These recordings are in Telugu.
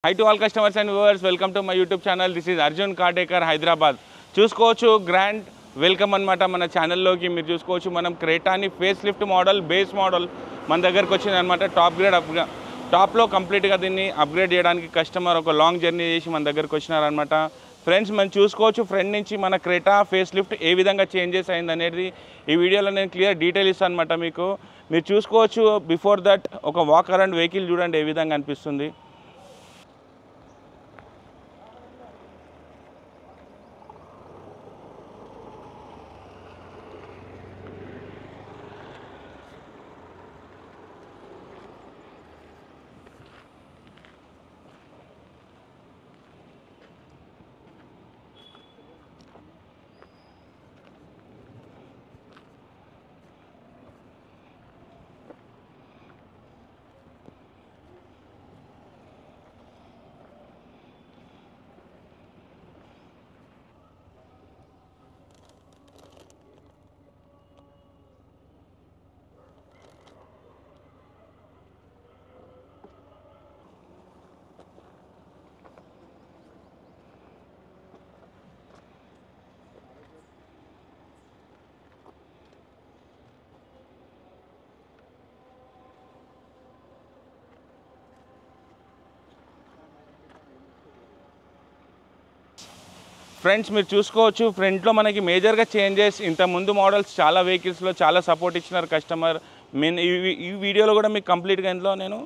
Hi to all customers and viewers, welcome to my YouTube channel. This is Arjun Kardekar, Hyderabad. చూసుకోవచ్చు గ్రాండ్ వెల్కమ్ అన్నమాట మన ఛానల్లోకి. మీరు చూసుకోవచ్చు మనం క్రేటాని face lift model base model మన దగ్గరకు వచ్చిందనమాట. టాప్లో కంప్లీట్గా దీన్ని అప్గ్రేడ్ చేయడానికి కస్టమర్ ఒక లాంగ్ జర్నీ చేసి మన దగ్గరకు వచ్చినారనమాట. ఫ్రెండ్స్ మనం చూసుకోవచ్చు ఫ్రంట్ నుంచి మన క్రేటా ఫేస్ లిఫ్ట్ ఏ విధంగా చేంజెస్ అయింది అనేది ఈ వీడియోలో నేను క్లియర్ డీటెయిల్ ఇస్తాను అనమాట మీకు. మీరు చూసుకోవచ్చు బిఫోర్ దట్ ఒక వాక్ అరౌండ్ వెహికల్ చూడండి ఏ విధంగా అనిపిస్తుంది. ఫ్రెండ్స్ మీరు చూసుకోవచ్చు ఫ్రంట్లో మనకి మేజర్గా చేంజెస్ ఇంతకుముందు మోడల్స్ చాలా వెహికల్స్లో చాలా సపోర్ట్ ఇచ్చినారు కస్టమర్. ఈ వీడియోలో కూడా మీకు కంప్లీట్గా ఇందులో నేను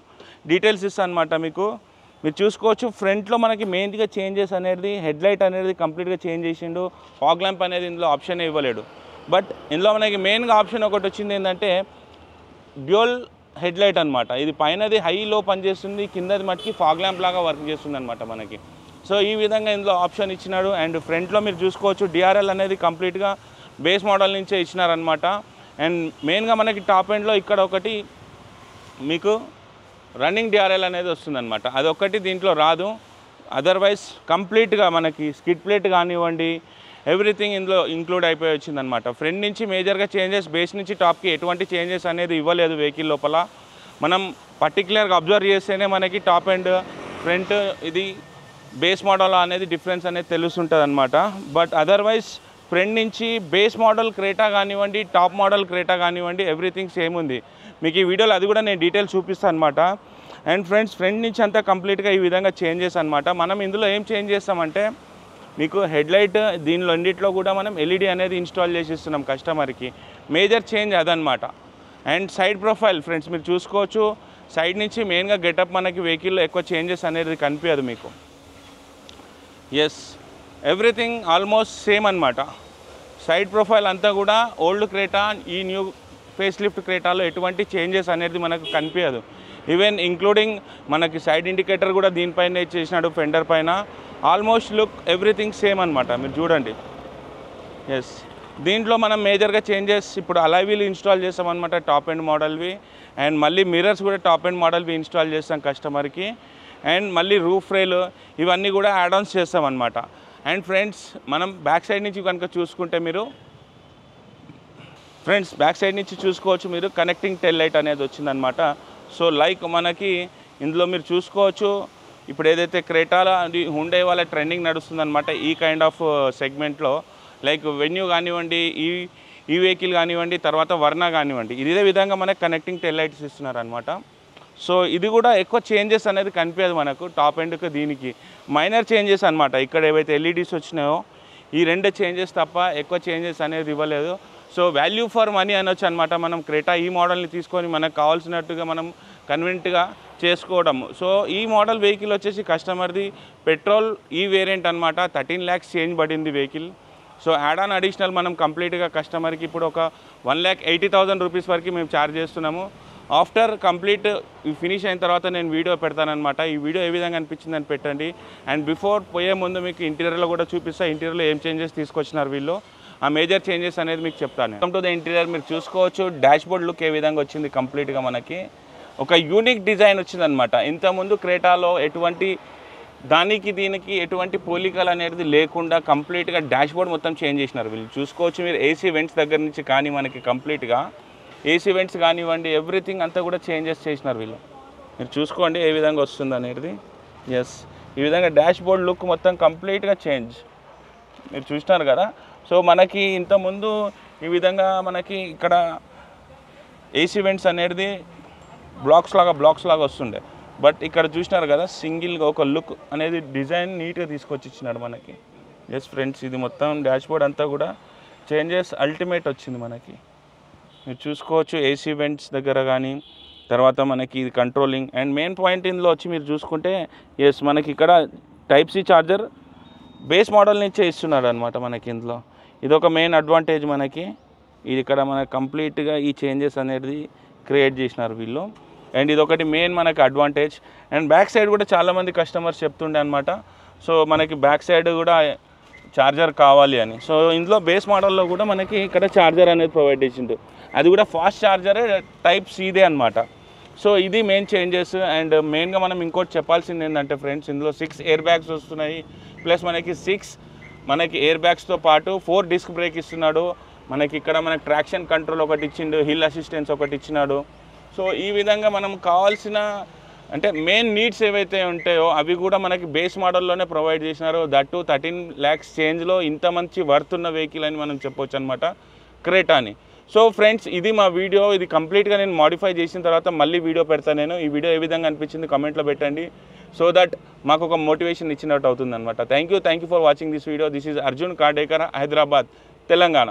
డీటెయిల్స్ ఇస్తాను అనమాట మీకు. మీరు చూసుకోవచ్చు ఫ్రంట్లో మనకి మెయిన్గా చేంజెస్ అనేది హెడ్లైట్ అనేది కంప్లీట్గా చేంజ్ చేసిండు. ఫాగ్ ల్యాంప్ అనేది ఇందులో ఆప్షన్ ఇవ్వలేడు. బట్ ఇందులో మనకి మెయిన్గా ఆప్షన్ ఒకటి వచ్చింది ఏంటంటే డ్యూయల్ హెడ్లైట్ అనమాట. ఇది పైనది హైలో పనిచేస్తుంది, కిందది మట్టికి ఫాగ్ ల్యాంప్ లాగా వర్క్ చేస్తుంది అనమాట మనకి. సో ఈ విధంగా ఇందులో ఆప్షన్ ఇచ్చినాడు. అండ్ ఫ్రంట్లో మీరు చూసుకోవచ్చు డిఆర్ఎల్ అనేది కంప్లీట్గా బేస్ మోడల్ నుంచే ఇచ్చినారనమాట. అండ్ మెయిన్గా మనకి టాప్ ఎండ్లో ఇక్కడ ఒకటి మీకు రన్నింగ్ డిఆర్ఎల్ అనేది వస్తుందన్నమాట. అదొకటి దీంట్లో రాదు. అదర్వైజ్ కంప్లీట్గా మనకి స్కిడ్ ప్లేట్ కానివ్వండి ఎవ్రీథింగ్ ఇందులో ఇంక్లూడ్ అయిపోయి వచ్చిందనమాట. ఫ్రంట్ నుంచి మేజర్గా చేంజెస్ బేస్ నుంచి టాప్కి ఎటువంటి చేంజెస్ అనేది ఇవ్వలేదు వెహికల్ లోపల. మనం పర్టికులర్గా అబ్జర్వ్ చేస్తేనే మనకి టాప్ అండ్ ఫ్రంట్ ఇది బేస్ మోడల్ అనేది డిఫరెన్స్ అనేది తెలుస్తుంటుంది అనమాట. బట్ అదర్వైజ్ ఫ్రంట్ నుంచి బేస్ మోడల్ క్రేటా కానివ్వండి టాప్ మోడల్ క్రేటా కానివ్వండి ఎవ్రీథింగ్ సేమ్ ఉంది. మీకు ఈ వీడియోలో అది కూడా నేను డీటెయిల్స్ చూపిస్తాను అనమాట. అండ్ ఫ్రెండ్స్ ఫ్రంట్ నుంచి అంతా కంప్లీట్గా ఈ విధంగా చేంజెస్ అనమాట. మనం ఇందులో ఏం చేంజ్ చేస్తామంటే మీకు హెడ్లైట్ దీనిలో రెండిట్లో కూడా మనం ఎల్ఈడి అనేది ఇన్స్టాల్ చేసి ఇస్తున్నాం కస్టమర్కి. మేజర్ చేంజ్ అదనమాట. అండ్ సైడ్ ప్రొఫైల్ ఫ్రెండ్స్ మీరు చూసుకోవచ్చు సైడ్ నుంచి మెయిన్గా గెటప్ మనకి వెహికల్లో ఎక్కువ చేంజెస్ అనేది కనిపించదు మీకు. ఎస్ ఎవ్రీథింగ్ ఆల్మోస్ట్ సేమ్ అనమాట. సైడ్ ప్రొఫైల్ అంతా కూడా ఓల్డ్ క్రేటా ఈ న్యూ ఫేస్ లిఫ్ట్ క్రేటాలో ఎటువంటి చేంజెస్ అనేది మనకు కనిపించదు. ఈవెన్ ఇంక్లూడింగ్ మనకి సైడ్ ఇండికేటర్ కూడా దీనిపైన చేసినాడు ఫెండర్ పైన. ఆల్మోస్ట్ లుక్ ఎవ్రీథింగ్ సేమ్ అనమాట. మీరు చూడండి. ఎస్ దీంట్లో మనం మేజర్గా చేంజెస్ ఇప్పుడు అలాయ్ వీల్ ఇన్స్టాల్ చేస్తామన్నమాట టాప్ ఎండ్ మోడల్వి. అండ్ మళ్ళీ మిర్రర్స్ కూడా టాప్ ఎండ్ మోడల్వి ఇన్స్టాల్ చేస్తాం కస్టమర్కి. అండ్ మళ్ళీ రూఫ్ రైల్ ఇవన్నీ కూడా యాడ్ ఆన్స్ చేస్తామన్నమాట. అండ్ ఫ్రెండ్స్ మనం బ్యాక్ సైడ్ నుంచి కనుక చూసుకుంటే మీరు బ్యాక్ సైడ్ నుంచి చూసుకోవచ్చు మీరు కనెక్టింగ్ టెల్ లైట్ అనేది వచ్చిందనమాట. సో లైక్ మనకి ఇందులో మీరు చూసుకోవచ్చు ఇప్పుడు ఏదైతే క్రేటాలో అది హుండై వాళ్ళ ట్రెండింగ్ నడుస్తుందన్నమాట ఈ కైండ్ ఆఫ్ సెగ్మెంట్లో. లైక్ వెన్యూ కానివ్వండి ఈ వెహికల్ కానివ్వండి తర్వాత వర్నా కానివ్వండి ఇదే విధంగా మనకు కనెక్టింగ్ టెల్ లైట్స్ ఇస్తున్నారనమాట. సో ఇది కూడా ఎక్కువ చేంజెస్ అనేది కనిపించదు మనకు టాప్ ఎండ్కి దీనికి. మైనర్ చేంజెస్ అనమాట. ఇక్కడ ఏవైతే ఎల్ఈడీస్ వచ్చినాయో ఈ రెండు చేంజెస్ తప్ప ఎక్కువ చేంజెస్ అనేది ఇవ్వలేదు. సో వాల్యూ ఫర్ మనీ అనొచ్చు అనమాట. మనం క్రేటా ఈ మోడల్ని తీసుకొని మనకు కావాల్సినట్టుగా మనం కన్వీనియంట్గా చేసుకోవడము. సో ఈ మోడల్ వెహికల్ వచ్చేసి కస్టమర్ది పెట్రోల్ ఈ వేరియంట్ అనమాట. 13 lakhs చేంజ్ పడింది vehicle. So add on additional మనం కంప్లీట్గా కస్టమర్కి ఇప్పుడు ఒక 1,80,000 రూపీస్ వరకు మేము ఛార్జ్ చేస్తున్నాము. ఆఫ్టర్ కంప్లీట్ ఫినిష్ అయిన తర్వాత నేను వీడియో పెడతానమాట. ఈ వీడియో ఏ విధంగా అనిపించిందని పెట్టండి. అండ్ బిఫోర్ పోయే ముందు మీకు ఇంటీరియర్లో కూడా చూపిస్తా. ఇంటీరియర్లో ఏం చేంజెస్ తీసుకొచ్చినారు వీళ్ళు ఆ మేజర్ చేంజెస్ అనేది మీకు చెప్తాను. కమ్ టు ద ఇంటీరియర్ మీరు చూసుకోవచ్చు డాష్ బోర్డ్ లుక్ ఏ విధంగా వచ్చింది. కంప్లీట్గా మనకి ఒక యూనిక్ డిజైన్ వచ్చిందనమాట. ఇంతకుముందు క్రేటాలో ఎటువంటి దానికి దీనికి ఎటువంటి పోలికలు అనేది లేకుండా కంప్లీట్గా డాష్ బోర్డ్ మొత్తం చేంజ్ చేసినారు వీళ్ళు. చూసుకోవచ్చు మీరు ఏసీ వెంట్స్ దగ్గర నుంచి కానీ మనకి కంప్లీట్గా ఏసీ వెంట్స్ కానివ్వండి ఎవ్రీథింగ్ అంతా కూడా చేంజెస్ చేసినారు వీళ్ళు. మీరు చూసుకోండి ఏ విధంగా వస్తుంది అనేది. ఎస్, ఈ విధంగా డాష్ బోర్డ్ లుక్ మొత్తం కంప్లీట్గా చేంజ్ మీరు చూసినారు కదా. సో మనకి ఇంతకుముందు ఈ విధంగా మనకి ఇక్కడ ఏసీ వెంట్స్ అనేది బ్లాక్స్ లాగా వస్తుండే, బట్ ఇక్కడ చూసినారు కదా సింగిల్గా ఒక లుక్ అనేది డిజైన్ నీట్గా తీసుకొచ్చి ఇచ్చినాడు మనకి. ఎస్ ఫ్రెండ్స్, ఇది మొత్తం డాష్ బోర్డ్ అంతా కూడా చేంజెస్ అల్టిమేట్ వచ్చింది మనకి. మీరు చూసుకోవచ్చు ఏసీ వెంట్స్ దగ్గర కానీ, తర్వాత మనకి ఇది కంట్రోలింగ్ అండ్ మెయిన్ పాయింట్ ఇందులో వచ్చి మీరు చూసుకుంటే ఎస్ మనకి ఇక్కడ type C charger base model నుంచే ఇస్తున్నాడు అనమాట మనకి ఇందులో. ఇది ఒక మెయిన్ అడ్వాంటేజ్ మనకి. ఇది ఇక్కడ మనకి కంప్లీట్గా ఈ చేంజెస్ అనేది క్రియేట్ చేసినారు వీళ్ళు. అండ్ ఇది ఒకటి మెయిన్ మనకి అడ్వాంటేజ్. అండ్ బ్యాక్ సైడ్ కూడా చాలామంది కస్టమర్స్ చెప్తుండే అనమాట, సో మనకి బ్యాక్ సైడ్ కూడా ఛార్జర్ కావాలి అని. సో ఇందులో బేస్ మోడల్లో కూడా మనకి ఇక్కడ ఛార్జర్ అనేది ప్రొవైడ్ చేసిండు, అది కూడా ఫాస్ట్ ఛార్జరే టైప్ సిదే అనమాట. సో ఇది మెయిన్ చేంజెస్. అండ్ మెయిన్గా మనం ఇంకోటి చెప్పాల్సింది ఏంటంటే ఫ్రెండ్స్, ఇందులో 6 ఎయిర్ బ్యాగ్స్ వస్తున్నాయి, ప్లస్ మనకి 6 ఎయిర్ బ్యాగ్స్తో పాటు 4 డిస్క్ బ్రేక్ ఇస్తున్నాడు మనకి. ఇక్కడ మనకి ట్రాక్షన్ కంట్రోల్ ఒకటి ఇచ్చిండు, హిల్ అసిస్టెన్స్ ఒకటి ఇచ్చినాడు. సో ఈ విధంగా మనం కావాల్సిన అంటే మెయిన్ నీడ్స్ ఏవైతే ఉంటాయో అవి కూడా మనకి బేస్ మోడల్లోనే ప్రొవైడ్ చేసినారు. దట్టు 13 lakhs చేంజ్లో ఇంత మంచి వర్త్ ఉన్న వెహికల్ అని మనం చెప్పొచ్చు అనమాట క్రేటాని. సో ఫ్రెండ్స్, ఇది మా వీడియో. ఇది కంప్లీట్గా నేను మాడిఫై చేసిన తర్వాత మళ్ళీ వీడియో పెడతాను నేను. ఈ వీడియో ఏ విధంగా అనిపించింది కమెంట్లో పెట్టండి, సో దట్ మాకు ఒక మోటివేషన్ ఇచ్చినట్టు అవుతుంది అనమాట. Thank you for watching this video. This is Arjun Kardekar, Hyderabad, Telangana.